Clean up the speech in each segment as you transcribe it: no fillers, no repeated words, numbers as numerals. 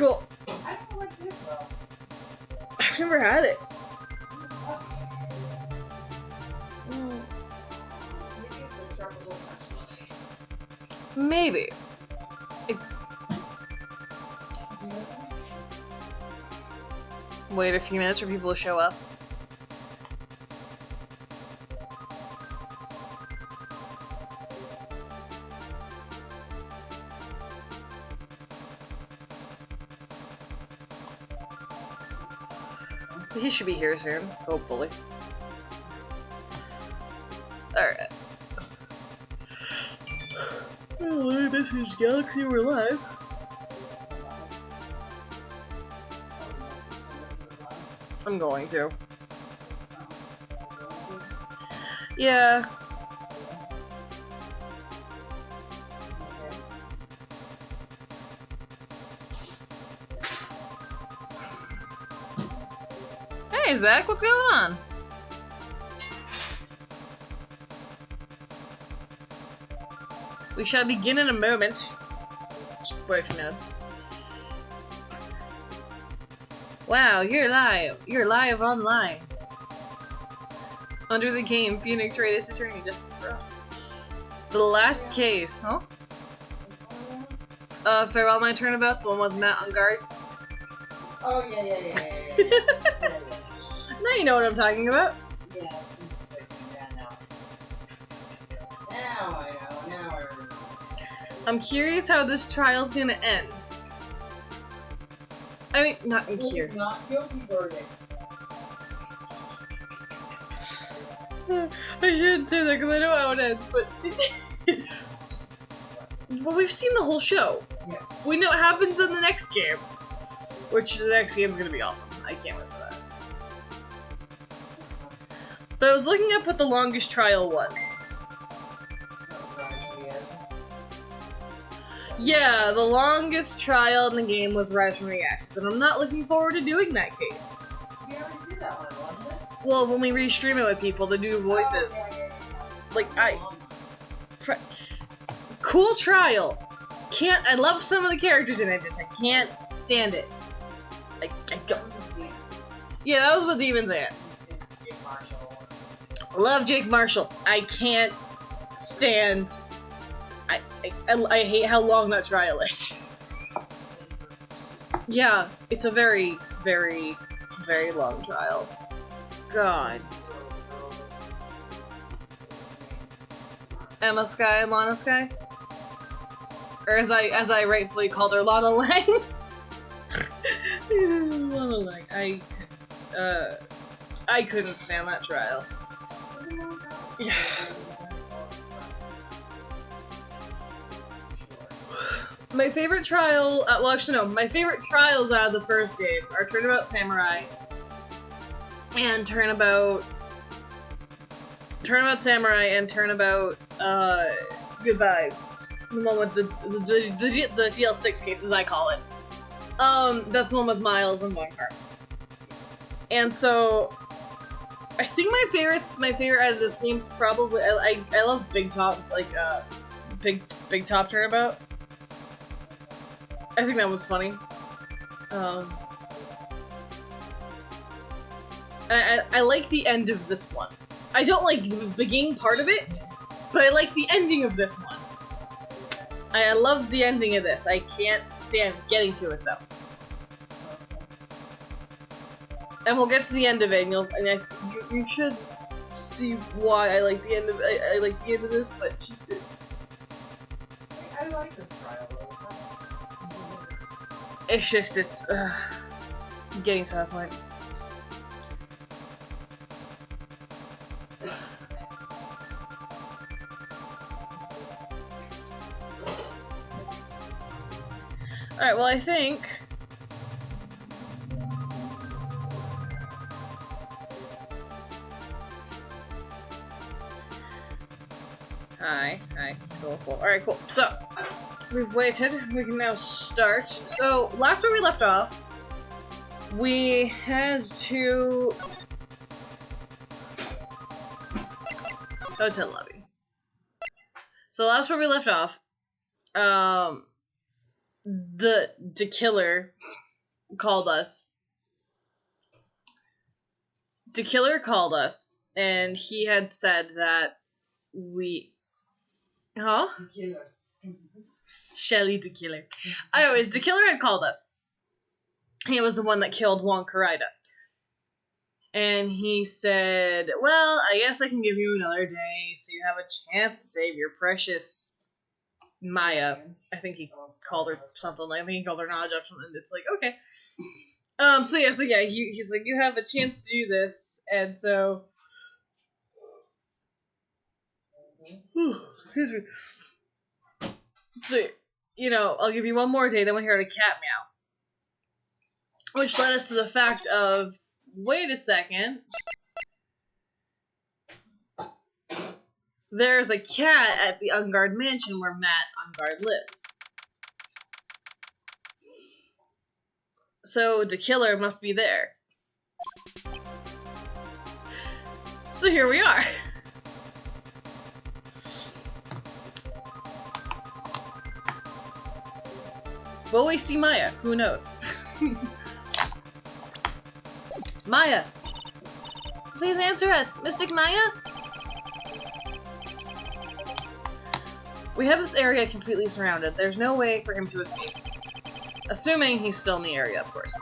Cool. I don't know what this though. I've never had it. Maybe. Wait a few minutes for people to show up. He should be here soon, hopefully. Alright. Hello, this is Galaxy, we're live. I'm going to. Yeah. Hey, Zach, what's going on? We shall begin in a moment. Just wait a few minutes. Wow, you're live. You're live online. Under the game, Phoenix Wright is attorney, Justice for all. The last case, huh? Farewell My Turnabout, the one with Matt Engarde. Oh, yeah. Now you know what I'm talking about. Yeah, now I know, now I remember. I'm curious how this trial's gonna end. I mean, not in here. Not guilty verdict. I shouldn't say that because I know how it ends, but... Well, we've seen the whole show. Yes. We know what happens in the next game. Which, the next game's gonna be awesome. I can't wait for that. But I was looking up what the longest trial was. Yeah, the longest trial in the game was Rise from the Ashes, and I'm not looking forward to doing that case. We already did that one, wasn't it? Well, when we restream it with people, the new voices. Oh, yeah. Like, cool trial. I love some of the characters in it, I can't stand it. I don't. Yeah, that was with Demon's Ant. Love Jake Marshall. I can't stand. I hate how long that trial is. Yeah, it's a very, very, very long trial. God. Emma Skye and Lana Skye? Or as I rightfully called her, Lana Lang. Lana Lang. I couldn't stand that trial. Yeah. My favorite trial, well actually no, my favorite trials out of the first game are Turnabout Samurai and Turnabout Turnabout Goodbyes. The one with the DL6 case, as I call it. That's the one with Miles and One Car. And so, I think my favorite out of this game's probably, I love Big Top, like, Big Top Turnabout. I think that was funny. I like the end of this one. I don't like the beginning part of it, but I like the ending of this one. I love the ending of this. I can't stand getting to it though. And we'll get to the end of it, and you should see why I like the end of I like the end of this, but just it. I like this trial though. It's just getting to that point. Alright, well I think... Hi, cool. Alright, cool. So, we've waited, we can now start. So, last where we left off, we had to... Hotel lobby. So last where we left off, the killer called us. The killer called us, and he had said that we... Huh? Tequila. Shelly the killer. Anyways, the killer had called us. He was the one that killed Juan Carida. And he said, well, I guess I can give you another day so you have a chance to save your precious Maya. I think he called her something like, I think he called her Naja or something. It's like, okay. So yeah, he's like, you have a chance to do this, and so... Excuse me. So, you know, I'll give you one more day, then we'll hear a cat meow. Which led us to the fact of, wait a second. There's a cat at the Engarde mansion where Matt Engarde lives. So the killer must be there. So here we are. Will we see Maya? Who knows? Maya! Please answer us, Mystic Maya? We have this area completely surrounded. There's no way for him to escape. Assuming he's still in the area, of course.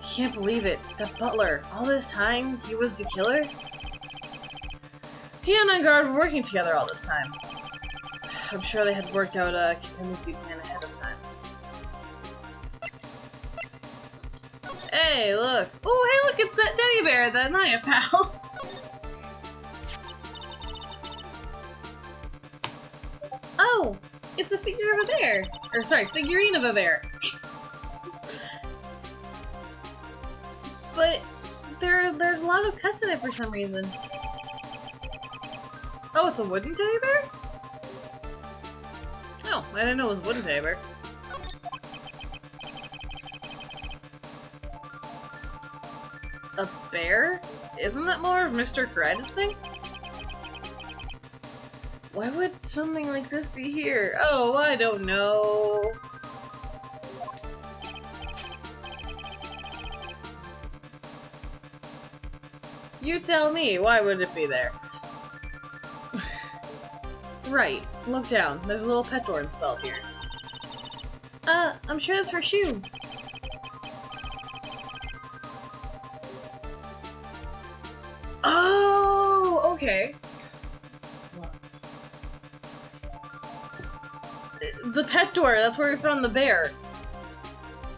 Can't believe it. That butler. All this time, he was the killer? He and Engarde were working together all this time. I'm sure they had worked out a contingency plan ahead of time. Hey, look. Oh, hey, look, it's that teddy bear, that Maya pal. Oh, it's a figure of a bear. Or, sorry, figurine of a bear. But there's a lot of cuts in it for some reason. Oh, it's a wooden teddy bear? Oh, I didn't know it was a wooden teddy bear. A bear? Isn't that more of Mr. Carida's thing? Why would something like this be here? Oh, I don't know. You tell me, why would it be there? Right, look down. There's a little pet door installed here. I'm sure that's her shoe. Oh, okay. The pet door, that's where we found the bear.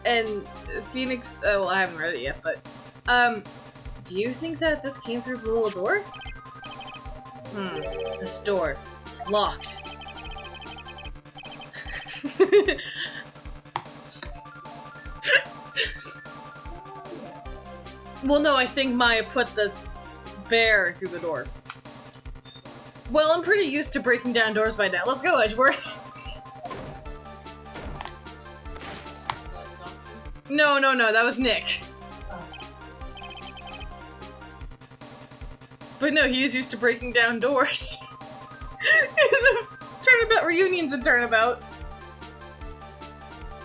And Phoenix, well, I haven't read it yet, but, do you think that this came through the little door? This door. It's locked. Well, no, I think Maya put the bear through the door. Well, I'm pretty used to breaking down doors by now. Let's go, Edgeworth. No, that was Nick. But no, he is used to breaking down doors. It's a Turnabout reunions in Turnabout.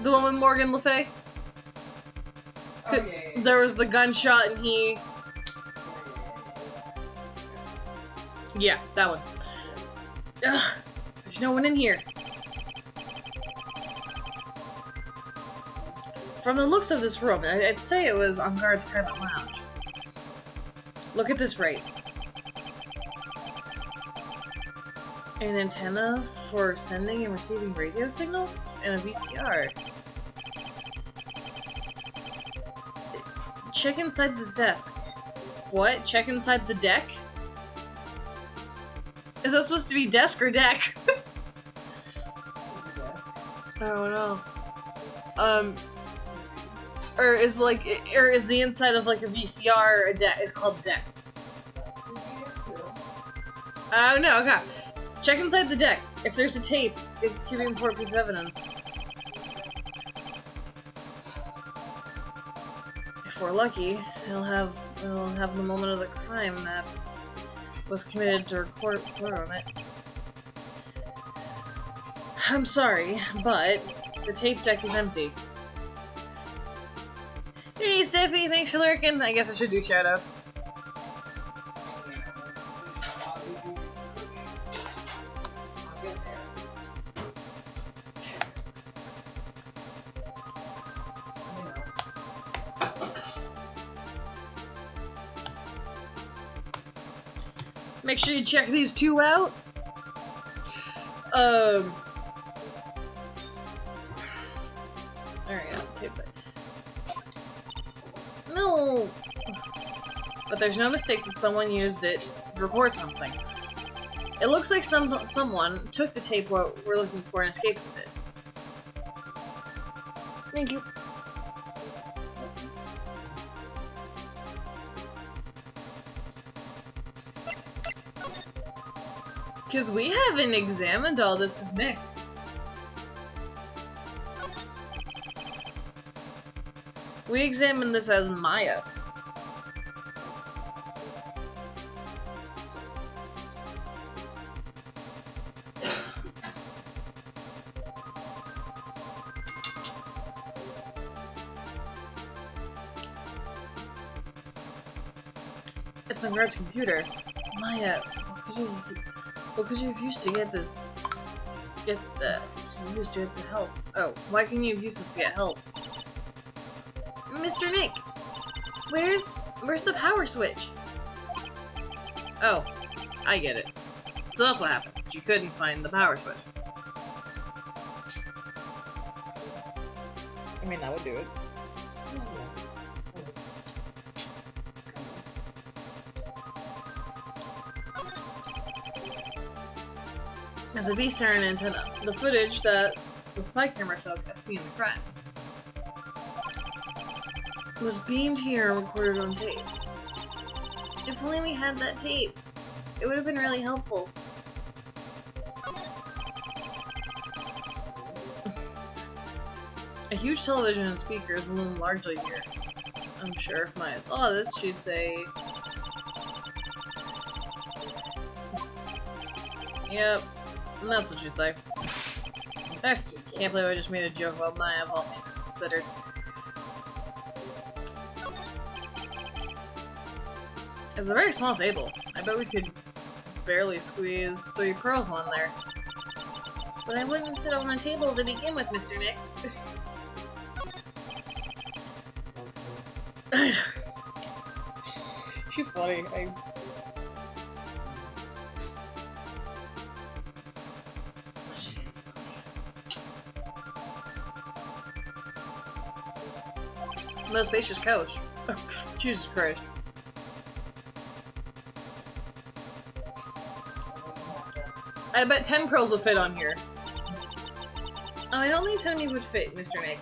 The one with Morgan Le Fay. Oh, yeah. There was the gunshot and he... Yeah, that one. Ugh, there's no one in here. From the looks of this room, I'd say it was Engarde's private lounge. Look at this, Wright. An antenna for sending and receiving radio signals? And a VCR. Check inside this desk. What? Check inside the deck? Is that supposed to be desk or deck? I don't know. Or is the inside of like a VCR a deck? It's called a deck. Oh no, okay. Check inside the deck. If there's a tape, it could be an important piece of evidence. If we're lucky, it'll have the moment of the crime that was committed to record on it. I'm sorry, but The tape deck is empty. Hey, Steffi, thanks for lurking. I guess I should do shoutouts. Make sure you check these two out. There we go. Okay, no! But there's no mistake that someone used it to report something. It looks like someone took the tape what we're looking for and escaped with it. Thank you. Because we haven't examined all this as Nick. We examined this as Maya. It's on Wright's computer. Maya, what could you have used to get this? You used to get the help. Oh, why can you have used this to get help? Mr. Nick, where's the power switch? Oh, I get it. So that's what happened. She couldn't find the power switch. I mean, that would do it. There's a V-star and antenna. The footage that the spy camera took at the scene of the crime was beamed here and recorded on tape. If only we had that tape, it would have been really helpful. A huge television and speakers loom largely here. I'm sure if Maya saw this, she'd say, "Yep." And that's what she'd say. Can't believe I just made a joke about Maya of all things considered. It's a very small table. I bet we could barely squeeze 3 pearls on there. But I wouldn't sit on the table to begin with, Mr. Nick. She's funny. Most spacious couch. Jesus Christ. I bet 10 pearls will fit on here. Oh, I don't think 10 of me would fit, Mr. Nick.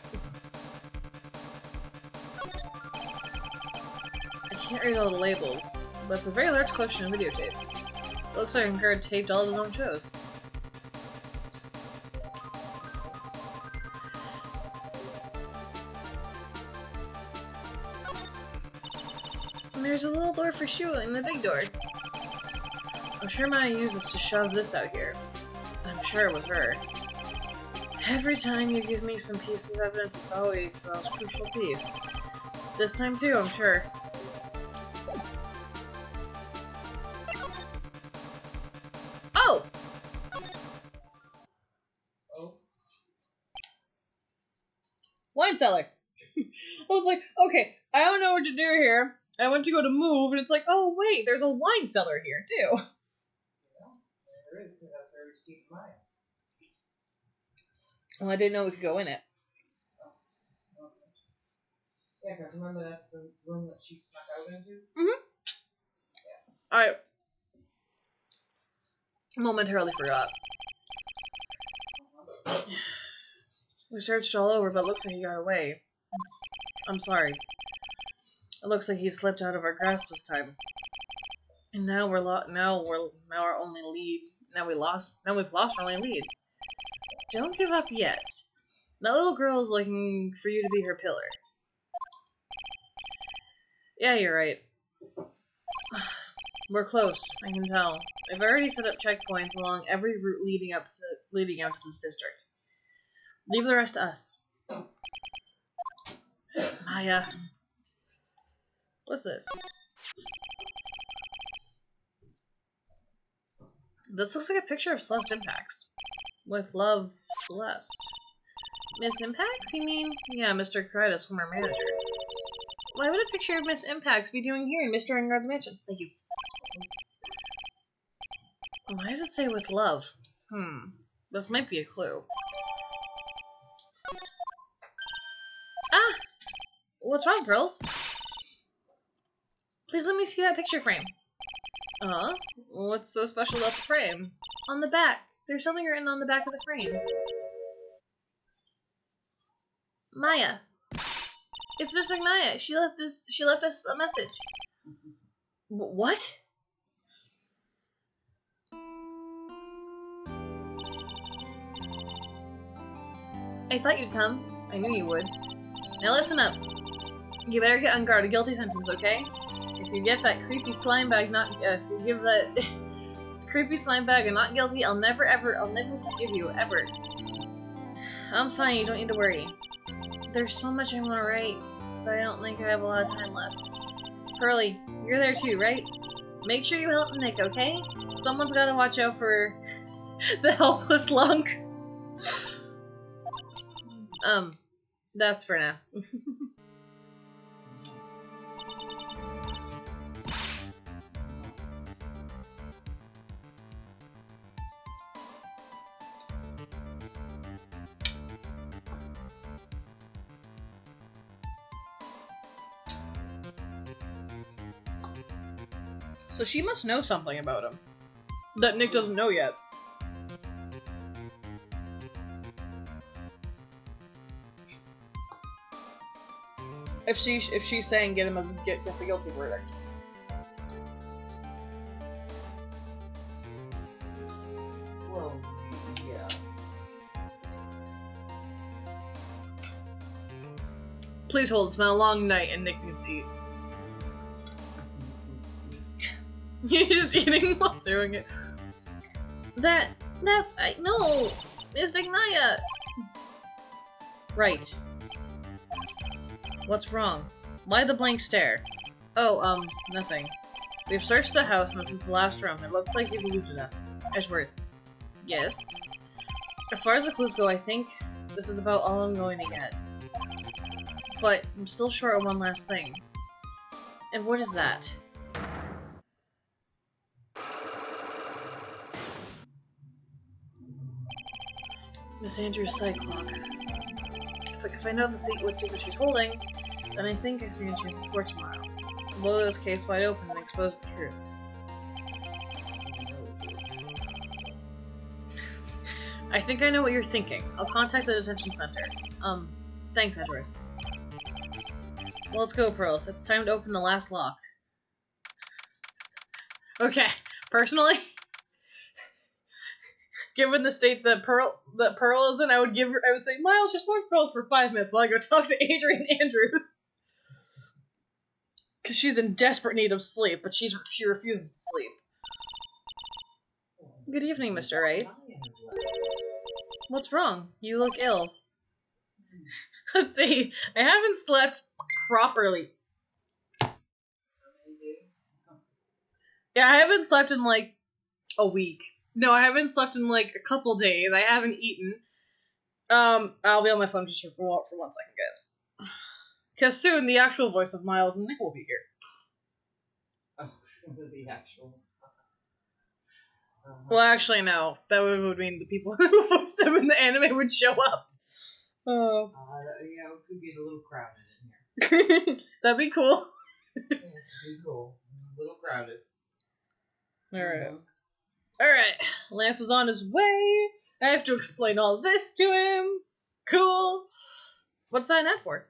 I can't read all the labels, but it's a very large collection of videotapes. It looks like Engarde taped all of his own shows. There's a little door for Shua in the big door. I'm sure Maya used this to shove this out here. I'm sure it was her. Every time you give me some piece of evidence, it's always the most crucial piece. This time too, I'm sure. Oh! Wine cellar! I was like, okay, I don't know what to do here. I went to go to move, and it's like, oh wait, there's a wine cellar here, too. Yeah, there is, because that's where we keep Maya. Well, I didn't know we could go in it. Oh, okay. Yeah, because remember that's the room that she snuck out into? Mm-hmm. Yeah. Alright. Momentarily forgot. We searched all over, but it looks like he got away. I'm sorry. It looks like he slipped out of our grasp this time. And now we've lost our only lead. Now we've lost our only lead. Don't give up yet. That little girl is looking for you to be her pillar. Yeah, you're right. We're close, I can tell. I've already set up checkpoints along every route leading out to this district. Leave the rest to us. Maya. What's this? This looks like a picture of Celeste Impacts. With love, Celeste. Miss Impacts, you mean? Yeah, Mr. Karitas, former manager. Why would a picture of Miss Impacts be doing here in Mr. Engarde's mansion? Thank you. Why does it say with love? This might be a clue. Ah! What's wrong, Pearls? Please let me see that picture frame. What's so special about the frame? On the back. There's something written on the back of the frame. Maya. It's Missing Maya. She left us a message. What? I thought you'd come. I knew you would. Now listen up. You better get on guard, a guilty sentence, okay? If you get that creepy slime bag if you give that this creepy slime bag a not guilty, I'll never forgive you, ever. I'm fine, you don't need to worry. There's so much I want to write, but I don't think I have a lot of time left. Pearly, you're there too, right? Make sure you help Nick, okay? Someone's gotta watch out for the helpless lunk. That's for now. So she must know something about him that Nick doesn't know yet. If she's saying get the guilty verdict. Well, yeah. Please hold. It's been a long night, and Nick needs to eat. You're just eating while doing it. No! Miss Ignaya! Right. What's wrong? Why the blank stare? Oh, nothing. We've searched the house and this is the last room. It looks like he's eluded us. Edgeworth. Yes? As far as the clues go, I think this is about all I'm going to get. But I'm still short of one last thing. And what is that? Miss Andrews' side clock. If I can find out what secret she's holding, then I think I see a chance of court tomorrow. Blow this case wide open and expose the truth. I think I know what you're thinking. I'll contact the detention center. Thanks, Edgeworth. Well, let's go, Pearls. It's time to open the last lock. Okay, personally, given the state that Pearl is in, I would say, Miles, just watch Pearls for 5 minutes while I go talk to Adrian Andrews. Because she's in desperate need of sleep, but she refuses to sleep. Good evening, Mr. Wright. What's wrong? You look ill. Let's see. I haven't slept properly. Yeah, I haven't slept in like a week. No, I haven't slept in like a couple days. I haven't eaten. I'll be on my phone just for 1 second, guys. Because soon the actual voice of Miles and Nick will be here. Oh, the actual. Well, actually, no. That would mean the people who voiced them in the anime would show up. Oh. Yeah, we could get a little crowded in here. That'd be cool. Yeah, it'd be cool. A little crowded. Alright. Alright. Lance is on his way. I have to explain all this to him. Cool. What's that ad for?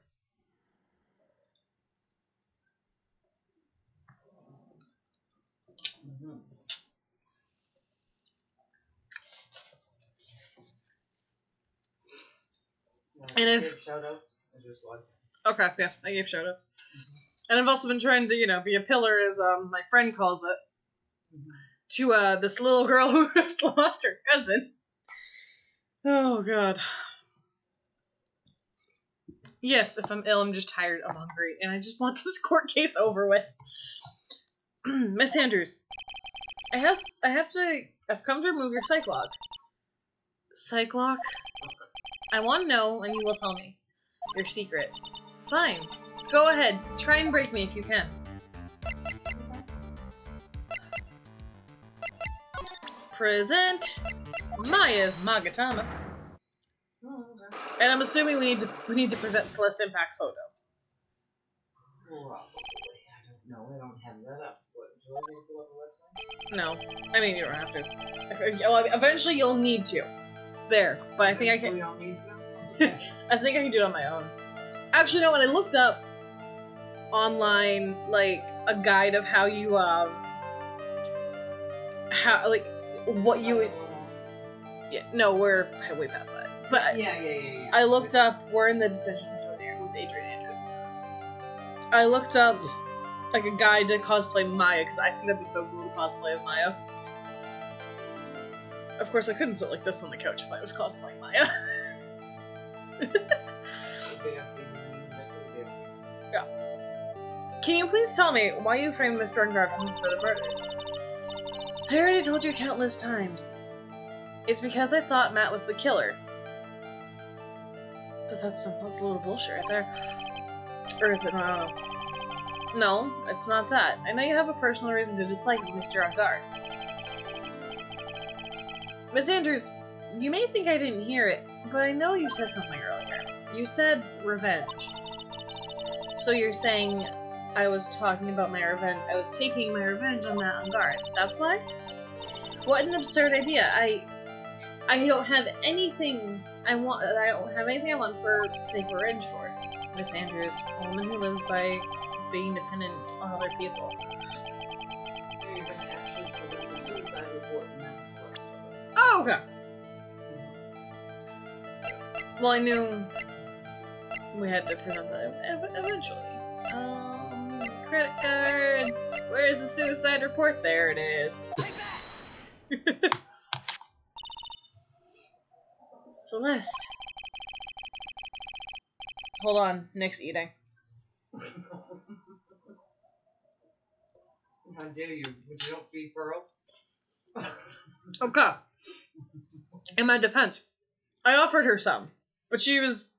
And if shoutouts, I just watched. Okay, yeah, I gave shoutouts. And I've also been trying to, be a pillar, as my friend calls it, to this little girl who just lost her cousin. Oh god. Yes, if I'm ill, I'm just tired, I'm hungry, and I just want this court case over with. Miss Andrews, I've come to remove your psych lock. Psych lock? I want to know, and you will tell me. Your secret. Fine. Go ahead. Try and break me if you can. Present Maya's Magatama. Oh, okay. And I'm assuming we need to present Celeste Impact's photo. Probably. I don't know. I don't have that up. What, would you like me to pull up the website? No. I mean, you don't have to. Well, eventually you'll need to. There. But I think I can... We don't need to? I think I can do it on my own. Actually, no, when I looked up online, like, a guide of how you, what you would... Yeah, no, we're way past that. But yeah. I looked up, we're in the Decision Center there with Adrian Andrews. I looked up, like, a guide to cosplay Maya, because I think that'd be so cool to cosplay as Maya. Of course, I couldn't sit like this on the couch if I was cosplaying Maya. Yeah. Can you please tell me why you framed Mr. Engarde for the murder? I already told you countless times. It's because I thought Matt was the killer. But that's a little bullshit right there. Or is it? I don't know. No, it's not that. I know you have a personal reason to dislike Mr. Engarde. Miss Andrews, you may think I didn't hear it, but I know you said something earlier. You said revenge. So you're saying I was talking about my revenge. I was taking my revenge on Matt Engarde. That's why? What an absurd idea. I don't have anything I want. I don't have anything I want for to take revenge for. Miss Andrews, a woman who lives by being dependent on other people. You can actually present the suicide report and that's the rest of it. Oh, okay. Well, I knew we had to present that eventually. Credit card. Where's the suicide report? There it is. Celeste. Hold on, Nick's eating. How dare you? But you don't feed Pearl? Okay. In my defense, I offered her some, but she refused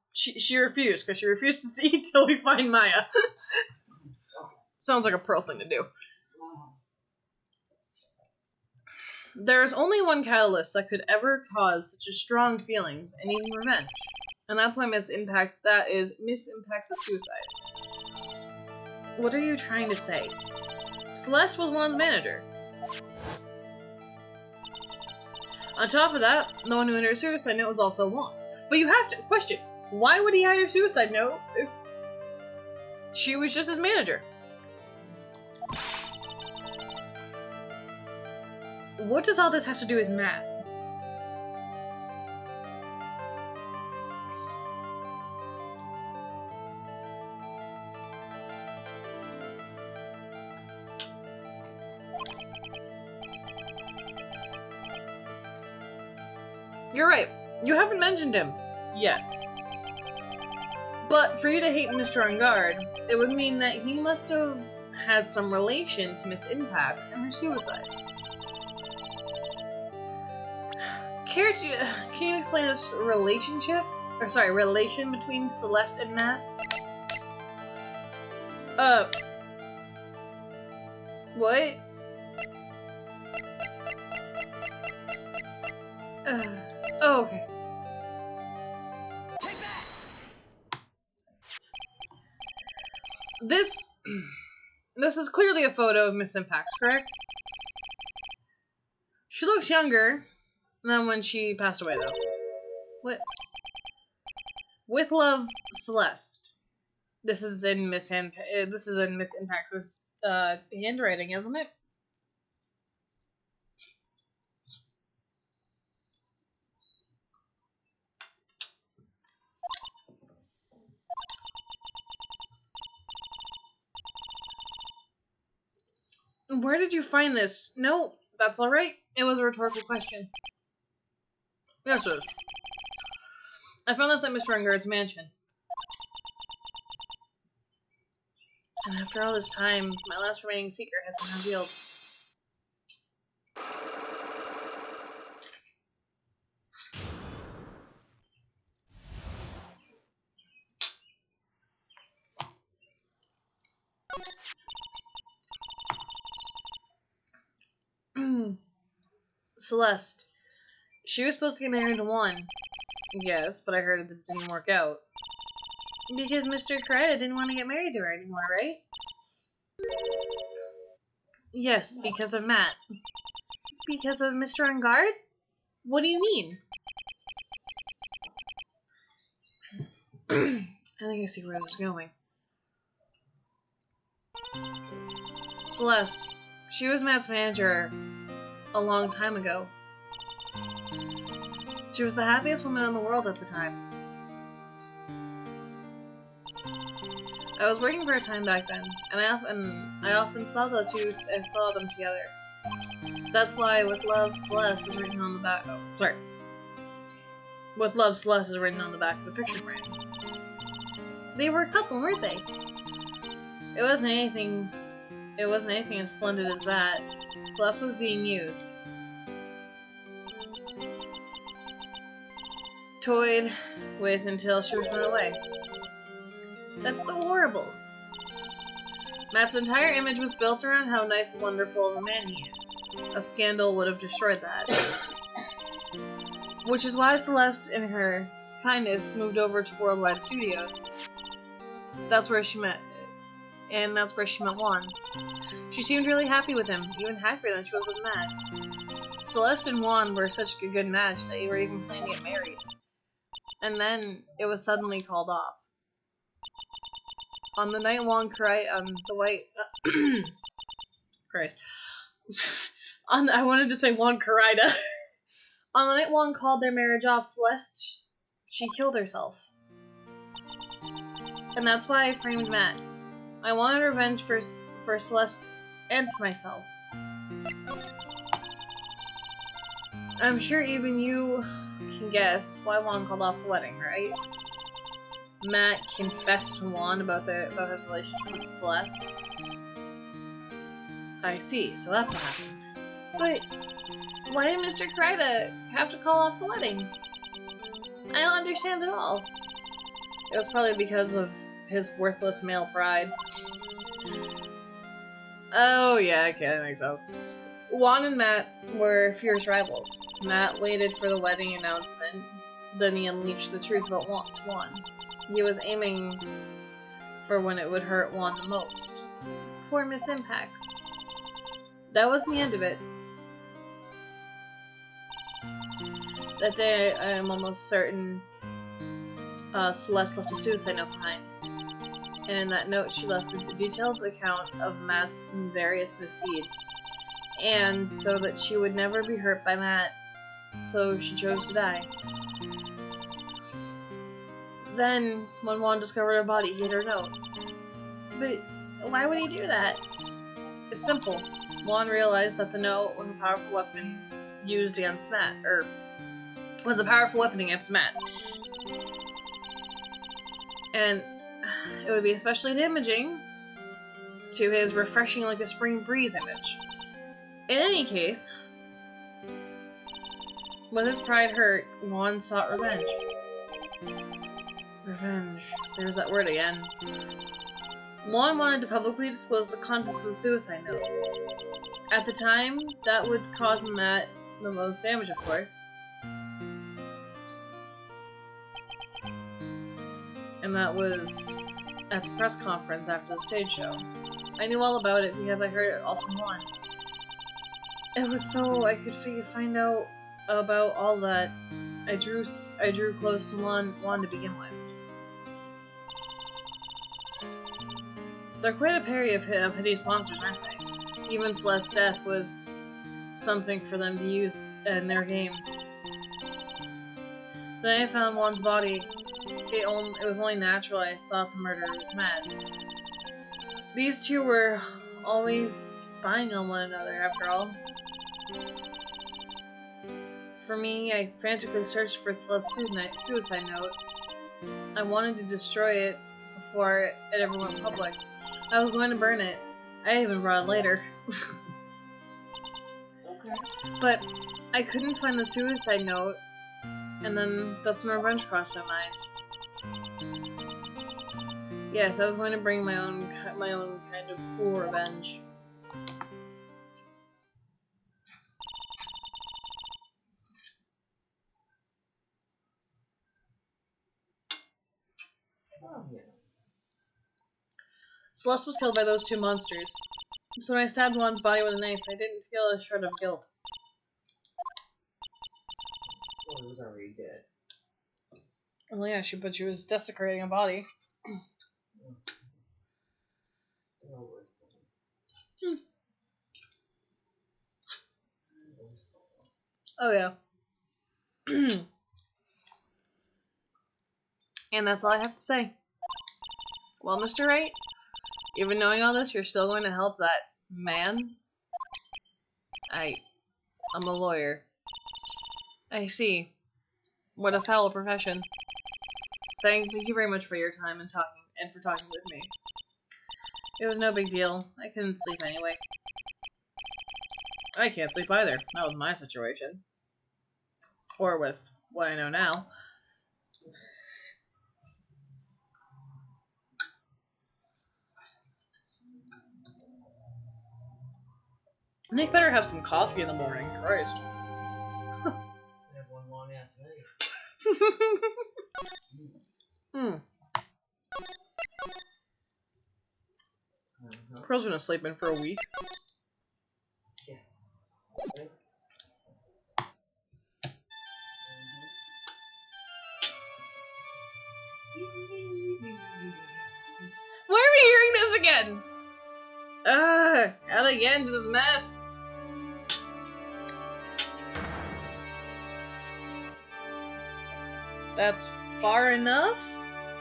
because she refuses to eat till we find Maya. Sounds like a Pearl thing to do. There is only one catalyst that could ever cause such a strong feelings and even revenge, and that's why Miss Impact's suicide. What are you trying to say? Celeste was Juan's manager. On top of that, no one who entered suicide note was also Juan. But you have to question, why would he hire suicide note if she was just his manager? What does all this have to do with Matt? You're right. You haven't mentioned him yet. But for you to hate Mr. Engarde, it would mean that he must have had some relation to Miss Impacts and her suicide. Can you explain this relationship? Or sorry, relation between Celeste and Matt? What? Oh, okay. This is clearly a photo of Miss Impacts, correct? She looks younger than when she passed away, though. What? With love, Celeste. This is in Miss Impacts' handwriting, isn't it? Where did you find this? No, that's alright. It was a rhetorical question. Yes, it is. I found this at Mr. Engarde's mansion. And after all this time, my last remaining secret has been revealed. Celeste. She was supposed to get married to Juan. Yes, but I heard it didn't work out. Because Mr. Coretta didn't want to get married to her anymore, right? Yes, because of Matt. Because of Mr. Engarde? What do you mean? I think I see where this is going. Celeste. She was Matt's manager a long time ago. She was the happiest woman in the world at the time. I was working part-time back then, and I often saw them together. That's why With Love, Celeste is written on the back. Oh, sorry. With Love, Celeste is written on the back of the picture frame. They were a couple, weren't they? It wasn't anything as splendid as that. Celeste was being used. Toyed with until she was run away. That's so horrible. Matt's entire image was built around how nice and wonderful of a man he is. A scandal would have destroyed that. Which is why Celeste, in her kindness, moved over to Worldwide Studios. That's where she met Juan. She seemed really happy with him, even happier than she was with Matt. Celeste and Juan were such a good match that they were even planning to get married. And then it was suddenly called off. On the night Juan cried, Christ. I wanted to say Juan Carida. On the night Juan called their marriage off, Celeste, she killed herself. And that's why I framed Matt. I wanted revenge for Celeste and for myself. I'm sure even you can guess why Juan called off the wedding, right? Matt confessed to Juan about his relationship with Celeste. I see, so that's what happened. But why did Mr. Kryda have to call off the wedding? I don't understand at all. It was probably because of his worthless male pride. Oh yeah, okay, that makes sense. Juan and Matt were fierce rivals. Matt waited for the wedding announcement, then he unleashed the truth about Juan. He was aiming for when it would hurt Juan the most. Poor Miss Impacts. That wasn't the end of it. That day, I am almost certain Celeste left a suicide note behind. And in that note, she left a detailed account of Matt's various misdeeds. And so that she would never be hurt by Matt, so she chose to die. Then, when Juan discovered her body, he hid her note. But why would he do that? It's simple. Juan realized that the note was a powerful weapon used against Matt, was a powerful weapon against Matt. And it would be especially damaging to his refreshing like a spring breeze image. In any case, with his pride hurt, Juan sought revenge. Revenge. There's that word again. Juan wanted to publicly disclose the contents of the suicide note. At the time, that would cause Matt the most damage, of course. And that was at the press conference after the stage show. I knew all about it because I heard it all from Juan. It was so I could find out about all that. I drew close to Juan to begin with. They're quite a pair of hideous monsters, aren't they? Even Celeste's death was something for them to use in their game. Then I found Juan's body. It was only natural I thought the murderer was Matt. These two were always spying on one another, after all. For me, I frantically searched for Celeste's suicide note. I wanted to destroy it before it ever went public. I was going to burn it. I even brought it later. Okay. But I couldn't find the suicide note, and then that's when revenge crossed my mind. Yes, I was going to bring my own kind of cool revenge. Oh, yeah. Celeste was killed by those two monsters. So when I stabbed Juan's body with a knife, I didn't feel a shred of guilt. Well, it was already dead. Well, yeah, but she was desecrating a body. There are worse things. Worse things. Oh, yeah. And that's all I have to say. Well, Mr. Wright, even knowing all this, you're still going to help that man? I'm a lawyer. I see. What a foul profession. Thank you very much for your time and for talking with me. It was no big deal. I couldn't sleep anyway. I can't sleep either. Not with my situation. Or with what I know now. Nick better have some coffee in the morning. Christ. I have one long ass night. Pearl's gonna sleep in for a week. Yeah. Okay. Why are we hearing this again? How to get into this mess? That's far enough?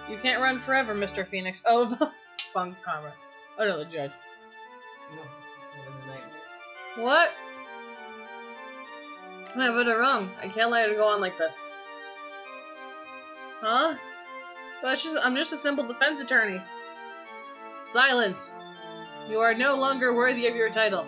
You can't run forever, Mr. Phoenix. Oh, Funk Karma. Oh no, the judge. No, I'm in the nightmare. What? I put it wrong. I can't let it go on like this. Huh? I'm just a simple defense attorney. Silence. You are no longer worthy of your title.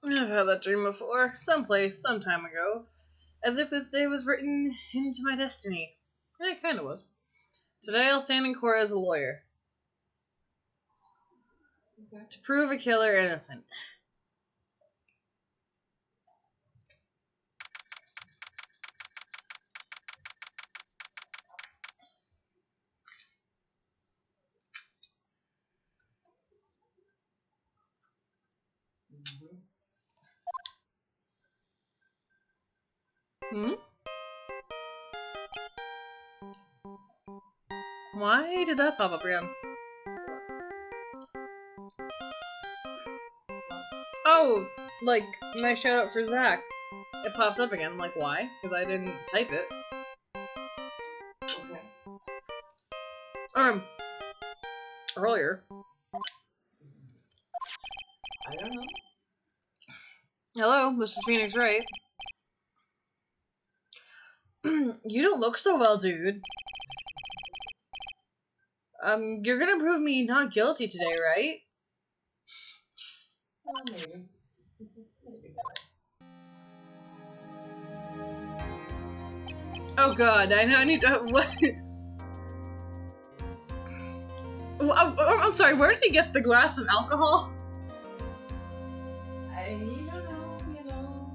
I've had that dream before, someplace, some time ago. As if this day was written into my destiny. It kinda was. Today I'll stand in court as a lawyer. Okay. To prove a killer innocent. Hmm? Why did that pop up again? Oh, like, when I shout out for Zach, it popped up again. I'm like, why? Because I didn't type it. Okay. Earlier. I don't know. Hello, this is Phoenix Wright. You don't look so well, dude. You're gonna prove me not guilty today, right? Well, maybe. Maybe not. Oh god, I need to. What? I'm sorry, where did he get the glass of alcohol? You don't know, you know.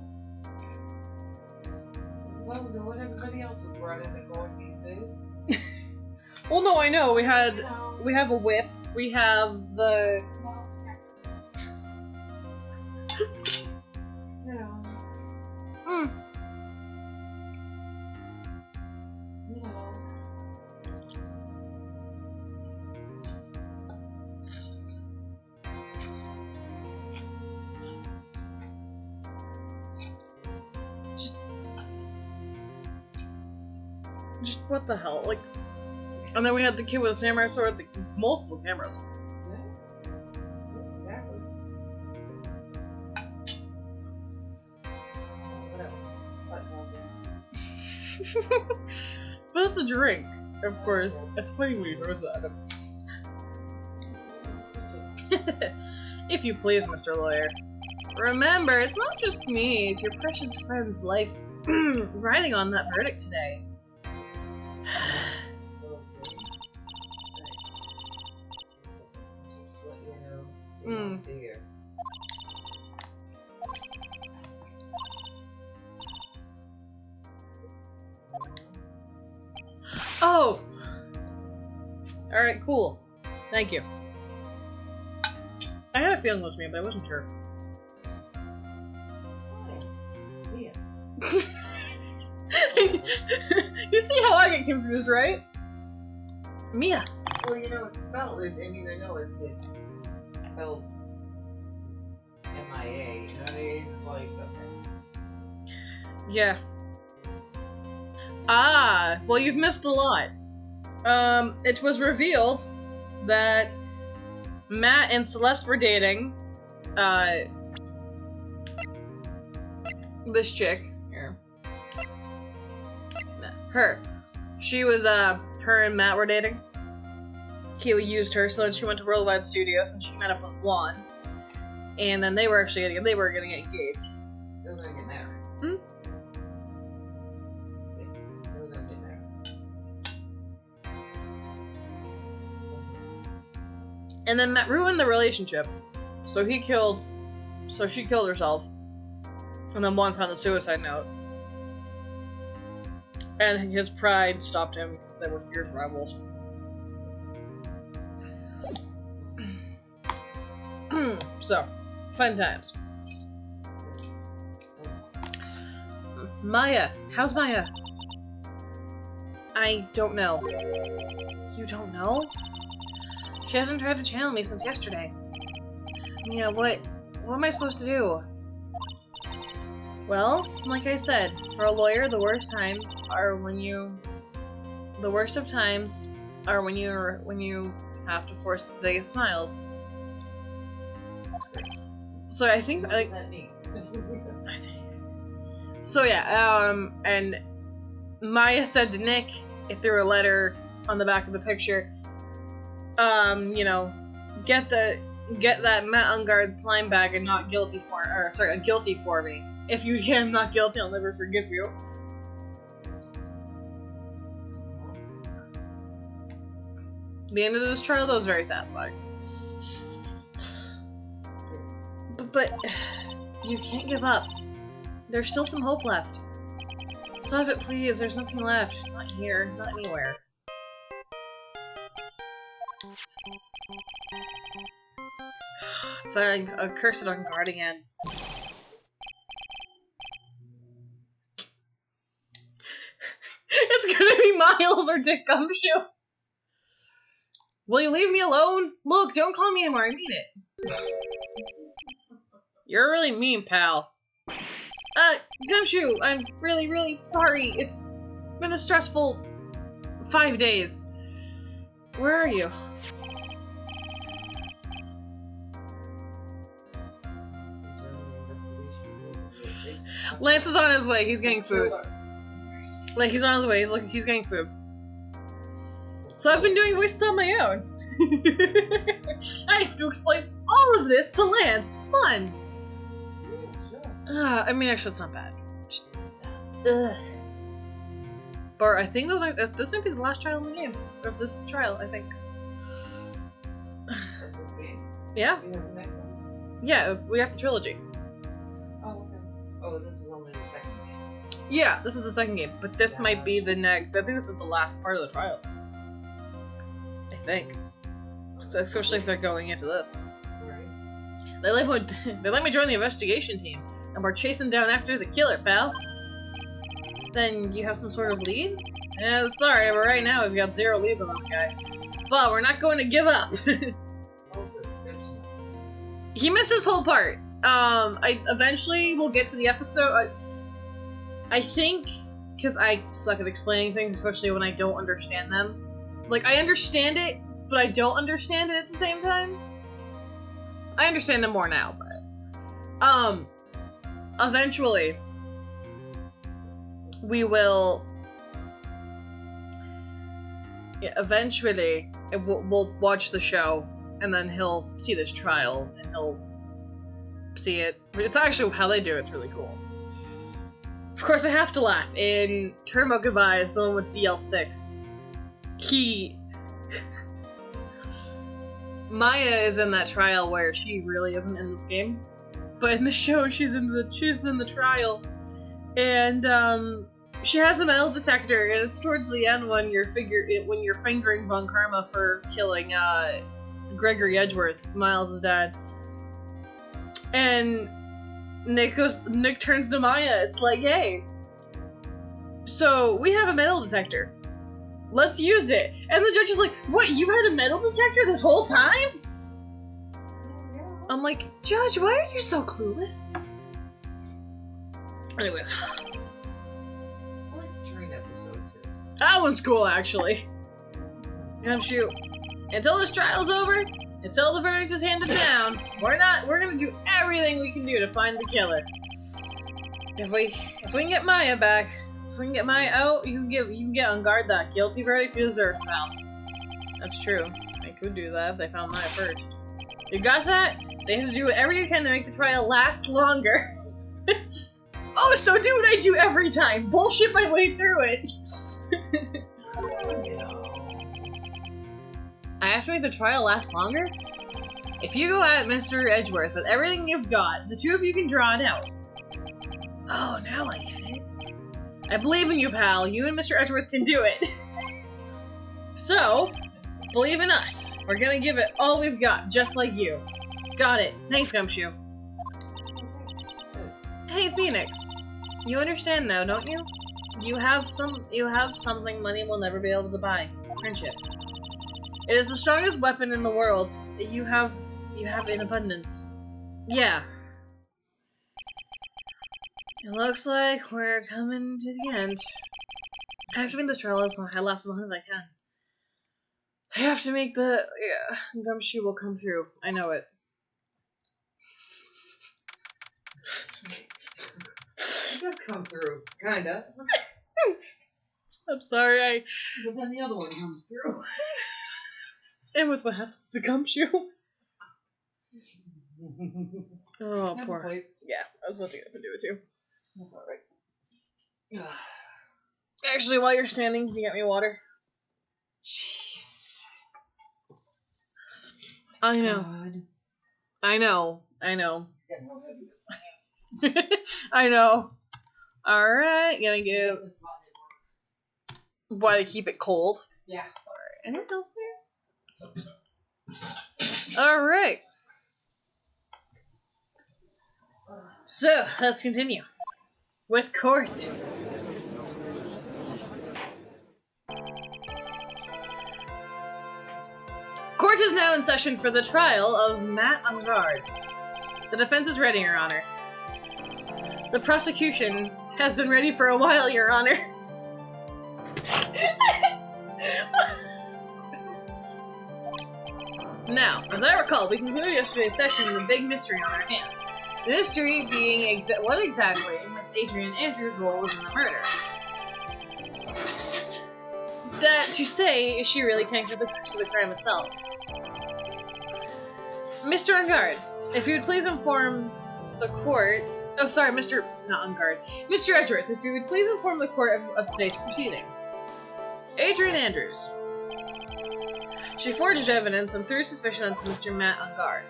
Well, know what everybody else is brought in the court these days. Well, no, I know. We have a whip. We have the. Metal detector. You know. You know. Just what the hell, like. And then we had the kid with a samurai sword, multiple cameras. Yeah. Exactly. But it's a drink, of course. It's funny when he throws it at him. If you please, Mr. Lawyer. Remember, it's not just me, it's your precious friend's life riding on that verdict today. Oh! Alright, cool. Thank you. I had a feeling it was me, but I wasn't sure. Mia. You see how I get confused, right? Mia. Well, you know, it's spelled. I mean, I know it's spelled M-I-A. You know what I mean? It's like, okay. Yeah. Ah, well, you've missed a lot. It was revealed that Matt and Celeste were dating, this chick. Here. Her. She was, her and Matt were dating. He used her, so then she went to Worldwide Studios and she met up with Juan. And then they were actually getting engaged. They were gonna get married. Hmm? Yes, they were gonna get married. And then Matt ruined the relationship. So she killed herself. And then Juan found the suicide note. And his pride stopped him because they were fierce rivals. So, fun times. Maya. How's Maya? I don't know. You don't know? She hasn't tried to channel me since yesterday. Yeah, what am I supposed to do? Well, like I said, for a lawyer, the worst of times are when you have to force the biggest smiles. So I think, What does that mean? so yeah, and Maya said to Nick, it threw a letter on the back of the picture, you know, get that Matt Engarde slime bag and not guilty for, guilty for me. If you get him not guilty, I'll never forgive you. The end of this trial, though, was very satisfying. But you can't give up. There's still some hope left. Stop it, please. There's nothing left. Not here. Not anywhere. It's a cursed on guard again. It's gonna be Miles or Dick Gumshoe. Will you leave me alone? Look, don't call me anymore. I mean it. You're really mean, pal. Gumshoe, I'm really, really sorry. It's been a stressful 5 days. Where are you? Lance is on his way. He's getting food. Like, he's on his way. He's getting food. So I've been doing voices on my own. I have to explain all of this to Lance. Fun. I mean, actually, it's not bad. But I think this might be the last trial in the game. Of this trial, I think. That's this game? Yeah. Do you have the next one? Yeah, we have the trilogy. Oh, okay. Oh, this is only the second game. Yeah, this is the second game, but this might be the next. I think this is the last part of the trial. I think. Especially if they're going into this. Right. They let me join the investigation team, and we're chasing down after the killer, pal. Then you have some sort of lead? Yeah, sorry, but right now we've got 0 leads on this guy. But we're not going to give up. He missed this whole part. I eventually will get to the episode. I think, because I suck at explaining things, especially when I don't understand them. Like, I understand it, but I don't understand it at the same time. I understand them more now, but eventually we will Yeah, eventually, we'll watch the show, and then he'll see this trial, and he'll see it. It's actually how they do it. It's really cool. Of course, I have to laugh. In Turbo Goodbyes, the one with DL6, Maya is in that trial where she really isn't in this game, but in the show, she's in the trial, and she has a metal detector, and it's towards the end when you're fingering Von Karma for killing Gregory Edgeworth, Miles' dad. And Nick turns to Maya. It's like, hey, so we have a metal detector. Let's use it. And the judge is like, what? You had a metal detector this whole time? I'm like, Judge, why are you so clueless? Anyways. That one's cool, actually. Gumshoe. Until this trial's over, until the verdict is handed down, we're gonna do everything we can do to find the killer. If we can get Maya back, if we can get Maya out, you can get Engarde that guilty verdict you deserve, pal. That's true. I could do that if they found Maya first. You got that? So you have to do whatever you can to make the trial last longer. Oh, so do what I do every time! Bullshit my way through it! I have to make the trial last longer? If you go at Mr. Edgeworth with everything you've got, the two of you can draw it out. Oh, now I get it. I believe in you, pal. You and Mr. Edgeworth can do it. So, believe in us. We're gonna give it all we've got, just like you. Got it. Thanks, Gumshoe. Hey, Phoenix. You understand now, don't you? You have something money will never be able to buy. Friendship. It is the strongest weapon in the world that you have in abundance. Yeah. It looks like we're coming to the end. I have to make this trial last as long as I can. I have to make the... Yeah, Gumshoe will come through. I know it. You'll come through, kinda. I'm sorry, But then the other one comes through. And with what happens to Gumshoe? Oh, poor. Yeah, I was about to get up and do it too. That's alright. Actually, while you're standing, can you get me water? Jeez. I know. God. I know. I know. Getting how heavy this thing is. I know. Alright, gonna give... Why they keep it cold? Yeah. Alright, anything else there? Alright. So, let's continue. With court. Court is now in session for the trial of Matt Engarde. The defense is ready, Your Honor. The prosecution has been ready for a while, Your Honor. Now, as I recall, we concluded yesterday's session with a big mystery on our hands. The mystery being what exactly Miss Adrian Andrews' role was in the murder. That, to say, is she really connected to the crime itself? Mr. Engarde, if you would please inform the court... Oh, sorry, not Engarde. Mr. Edgeworth, if you would please inform the court of today's proceedings. Adrian Andrews. She forged evidence and threw suspicion onto Mr. Matt Engarde.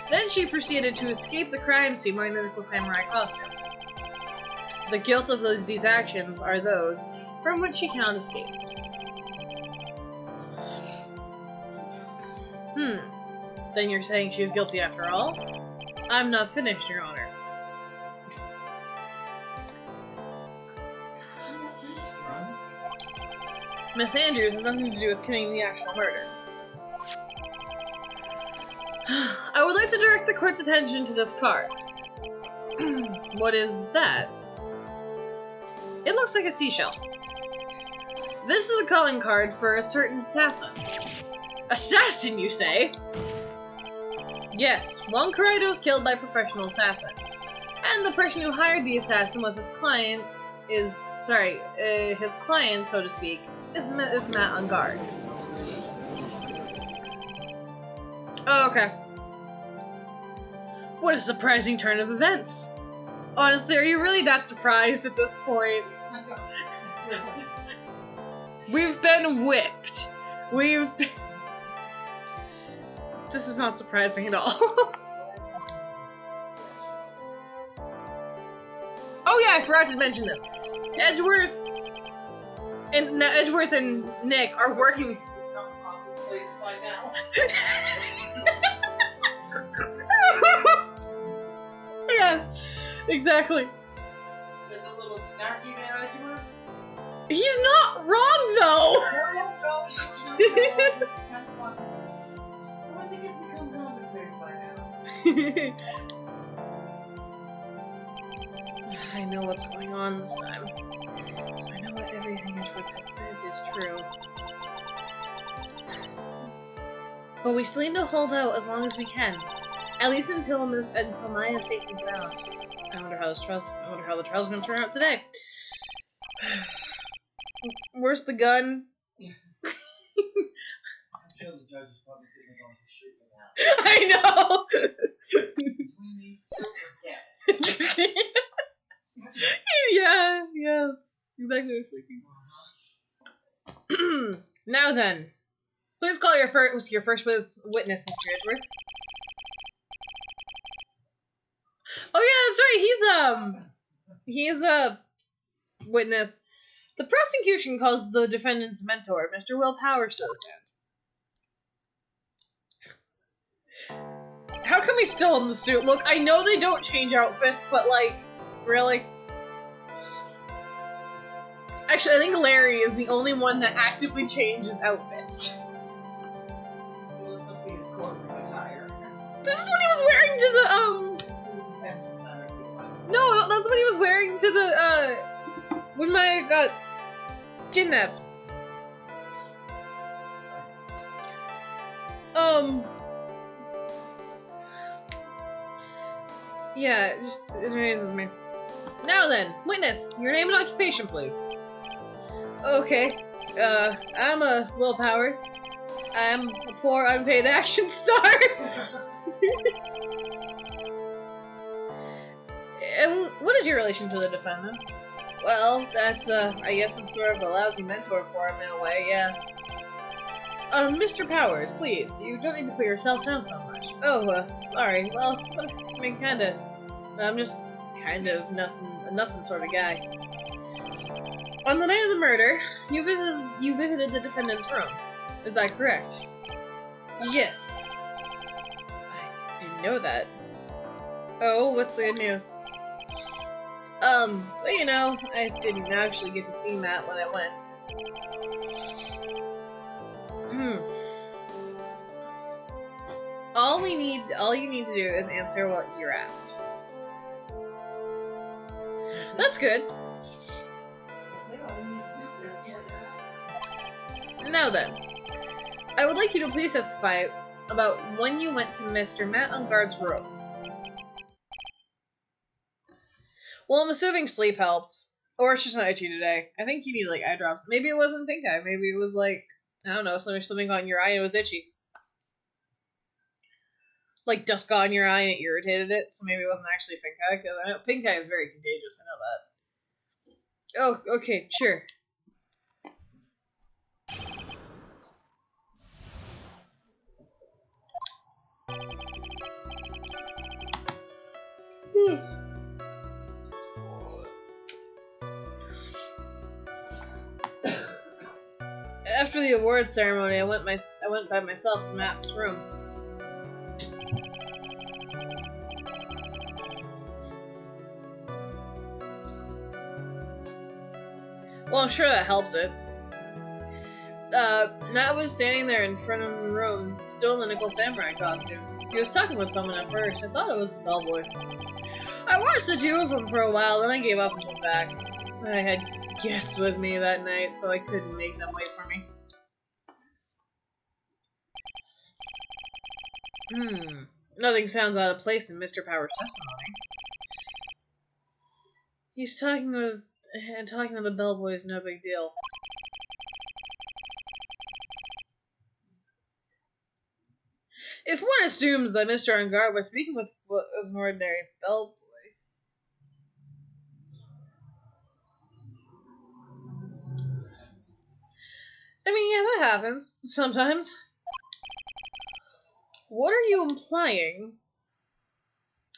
Then she proceeded to escape the crime scene wearing the Nickel Samurai costume. The guilt of these actions are those from which she cannot escape. Then you're saying she is guilty after all? I'm not finished, Your Honor. Miss Andrews has nothing to do with committing the actual murder. I would like to direct the court's attention to this card. What is that? It looks like a seashell. This is a calling card for a certain assassin. Assassin, you say? Yes, Juan Corrado was killed by a professional assassin. And the person who hired the assassin was his client, so to speak, is Matt Engarde. Oh, okay. What a surprising turn of events. Honestly, are you really that surprised at this point? We've been whipped. This is not surprising at all. Oh yeah, I forgot to mention this. Edgeworth and Nick are working. Yes, exactly. There's a little snarky there, Edgeworth. He's not wrong though. I think it's become commonplace by now. I know what's going on this time. So I know what everything Edgeworth has said is true. But we still need to hold out as long as we can. At least until Maya is safe and sound. I wonder how the trial's gonna turn out today. Where's the gun? I'm sure the judge is probably sitting there going, "Shoot me now." I know! Between these two, forget it. Yeah, that's exactly what I was thinking. Now then, please call your first witness, Mr. Edgeworth. Oh yeah, that's right. He's a witness. The prosecution calls the defendant's mentor, Mr. Will Powers, to the stand. How come he's still in the suit? Look, I know they don't change outfits, but like, really? Actually, I think Larry is the only one that actively changes outfits. Well, this must be his courtroom attire. This is what he was wearing to the, No, that's what he was wearing to the, when Maya got kidnapped. Yeah, it amazes me. Now then, witness, your name and occupation, please. Okay, I'm Will Powers. I'm a poor unpaid action star. And what is your relation to the defendant? Well, that's, I guess I'm sort of a lousy mentor for him in a way, yeah. Mr. Powers, please, you don't need to put yourself down so much. Oh, sorry, well, I mean, I'm just kind of nothing sort of guy. On the night of the murder, you visited the defendant's room. Is that correct? Yes. I didn't know that. Oh, what's the good news? Well, you know, I didn't actually get to see Matt when I went. All you need to do is answer what you're asked. That's good. Now then, I would like you to please testify about when you went to Mr. Matt Engarde's room. Well, I'm assuming sleep helped. Or it's just not itchy today. I think you need, like, eye drops. Maybe it wasn't pink eye. Maybe it was, like, I don't know, something got in your eye and it was itchy. Like, dust got in your eye and it irritated it, so maybe it wasn't actually pink eye, because I know pink eye is very contagious, I know that. Oh, okay, sure. After the awards ceremony, I went by myself to Matt's room. Well, I'm sure that helped it. Matt was standing there in front of the room, still in the nickel samurai costume. He was talking with someone at first. I thought it was the bellboy. I watched the two of them for a while, then I gave up and went back. I had guests with me that night, so I couldn't make them wait for me. Nothing sounds out of place in Mr. Powers' testimony. He's talking to the bellboy is no big deal. If one assumes that Mr. Engarde was speaking with what was an ordinary bellboy. I mean, yeah, that happens. Sometimes. What are you implying?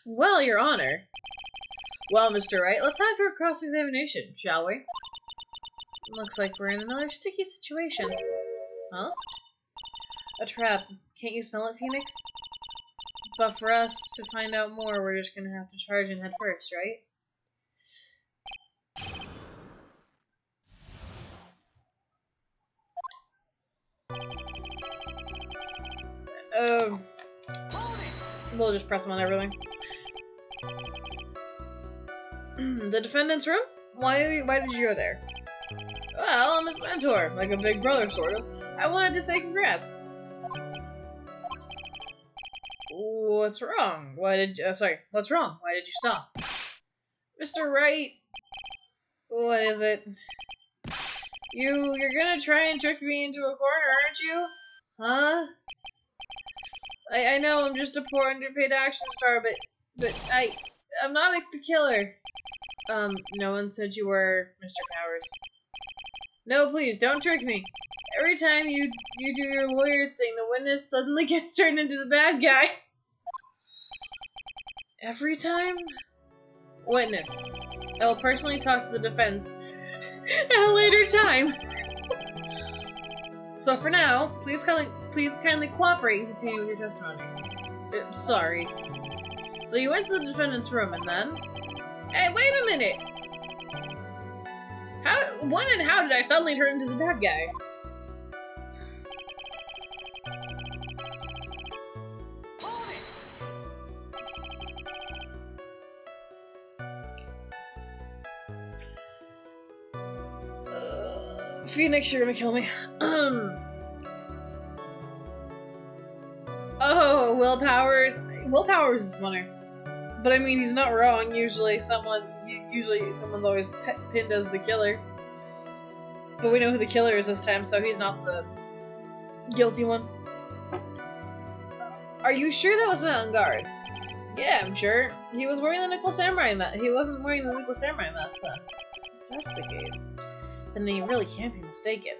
Well, Your Honor. Well, Mr. Wright, let's have your cross-examination, shall we? Looks like we're in another sticky situation. Huh? A trap. Can't you smell it, Phoenix? But for us to find out more, we're just gonna have to charge in head first, right? We'll just press him on everything. The defendant's room? Why did you go there? Well, I'm his mentor, like a big brother, sort of. I wanted to say congrats. What's wrong? What's wrong? Why did you stop? Mr. Wright? What is it? You're gonna try and trick me into a corner, aren't you? Huh? I know I'm just a poor underpaid action star, but I'm not the killer. No one said you were, Mr. Powers. No, please, don't trick me. Every time you do your lawyer thing, the witness suddenly gets turned into the bad guy. Every time? Witness. I will personally talk to the defense at a later time. So for now, please kindly cooperate and continue with your testimony. Sorry. So you went to the defendant's room and then? Hey, wait a minute! How did I suddenly turn into the bad guy? Phoenix, you're gonna kill me. Oh, Will Powers. Will Powers is funny. But I mean, he's not wrong. Usually someone's always pinned as the killer. But we know who the killer is this time, so he's not the guilty one. Are you sure that was Matt Engarde? Yeah, I'm sure. He was wearing the Nickel Samurai mask. He wasn't wearing the Nickel Samurai mask then. If that's the case, then he really can't be mistaken.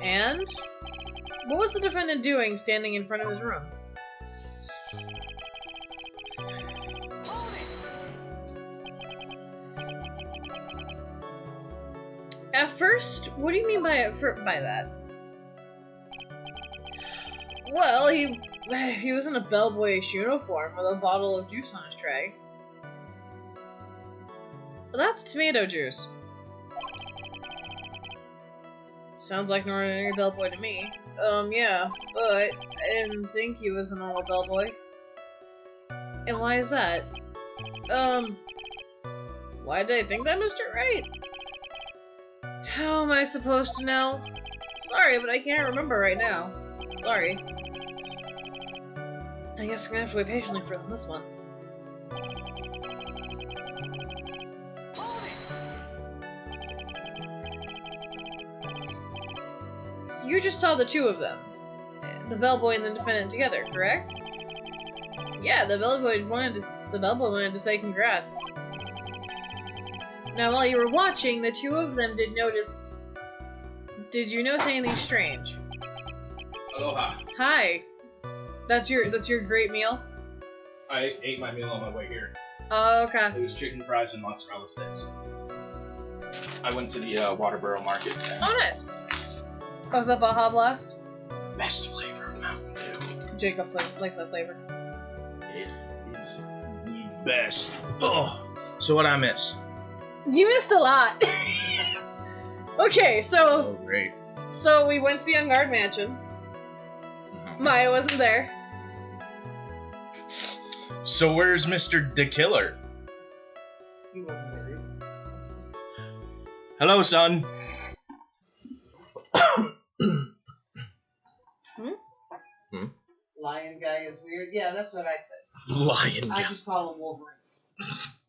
And? What was the defendant doing standing in front of his room? At first? What do you mean by that? Well, he was in a bellboyish uniform with a bottle of juice on his tray. Well, that's tomato juice. Sounds like an ordinary bellboy to me. Yeah, but I didn't think he was a normal bellboy. And why is that? Why did I think that, Mr. Wright? How am I supposed to know? Sorry, but I can't remember right now. Sorry. I guess I'm gonna have to wait patiently for this one. You just saw the two of them. The bellboy and the defendant together, correct? Yeah, the bellboy wanted to say congrats. Now, while you were watching, the two of them did notice... Did you notice anything strange? Aloha. Hi. That's your great meal? I ate my meal on my way here. Oh, okay. It was chicken fries and mozzarella sticks. I went to the Waterboro Market. Oh, nice. Was that Baja Blast? Best flavor of Mountain Dew. Jacob likes that flavor. It is the best. Oh, so what I miss? You missed a lot. Okay, so... Oh, great. So we went to the Engarde mansion. Maya wasn't there. So where's Mr. the Killer? He wasn't there. Hello, son. Lion guy is weird. Yeah, that's what I said. Lion I guy. just call him Wolverine.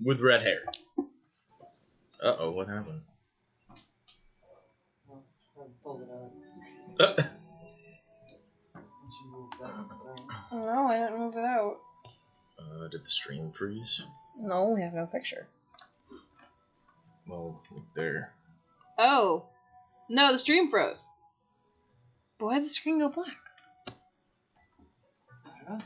With red hair. Uh-oh, what happened? Well, try to pull it out. No, Did the stream freeze? No, we have no picture. Well, look there. Oh. No, the stream froze. But why did the screen go black? I don't know.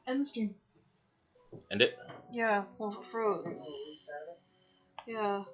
End the stream. End it? Yeah, well, it froze. Yeah.